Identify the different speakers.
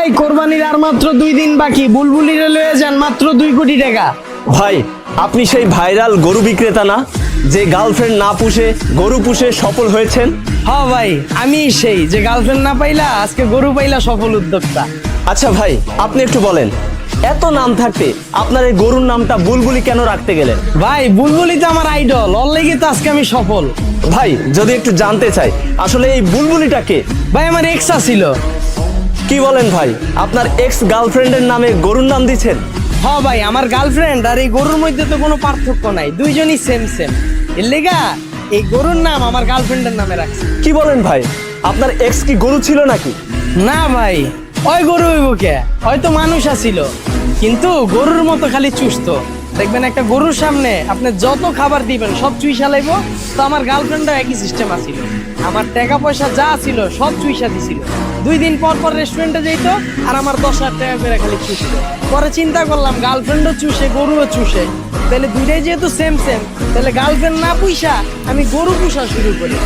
Speaker 1: এই কোরবানির আর মাত্র 2 দিন বাকি, বুলবুলিরে লয়ে যান মাত্র 2 কোটি টাকা।
Speaker 2: ভাই, আপনি সেই ভাইরাল গরু বিক্রেতা না, যে গার্লফ্রেন্ড না পুষে গরু পুষে সফল হয়েছেন?
Speaker 1: হ্যাঁ ভাই, আমি সেই যে গার্লফ্রেন্ড না পাইলা আজকে গরু পাইলা সফল উদ্যোক্তা।
Speaker 2: আচ্ছা ভাই, আপনি একটু বলেন, এত নাম থাকতে আপনার এই গরুর নামটা বুলবুলি কেন রাখতে গেলেন?
Speaker 1: ভাই বুলবুলি তো আমার আইডল, ওর লেগে তো আজকে আমি সফল।
Speaker 2: ভাই, যদি একটু জানতে চাই, আসলে এই বুলবুলিটা কে?
Speaker 1: ভাই আমার এক্স ছিল।
Speaker 2: কি বলেন ভাই, আপনার এক্স গার্লফ্রেন্ডের নামে গরুর নাম দিচ্ছেন?
Speaker 1: হ্যাঁ ভাই, আমার গার্লফ্রেন্ড আর এই গরুর মধ্যে তো কোনো পার্থক্য নাই, দুইজনই সেম সেম। এর লেগা এই গরুর নাম আমার গার্লফ্রেন্ডের নামে রাখছি।
Speaker 2: কি বলেন ভাই, আপনার এক্স কি গরু ছিল নাকি?
Speaker 1: না ভাই, ওই গরু হইব কে, হয়তো মানুষ আছিল কিন্তু গরুর মতো খালি চুষত। দেখবেন একটা গরুর সামনে আপনি যত খাবার দিবেন সব চুইসা লাইব। তো আমার গার্লফ্রেন্ডও একই সিস্টেম আছিল, আমার টাকা পয়সা যা ছিল সব চুইসা দিছিল। 2 দিন পর পর রেস্টুরেন্টে যাইতো আর আমার 10,000 টাকা করে খালি চুষতো। পরে চিন্তা করলাম গার্লফ্রেন্ডও চুষে গরুও চুষে, তাহলে দুইটাই যেহেতু সেম সেম, তাহলে গার্লফ্রেন্ড না পুষা আমি গরু পুষা শুরু করি।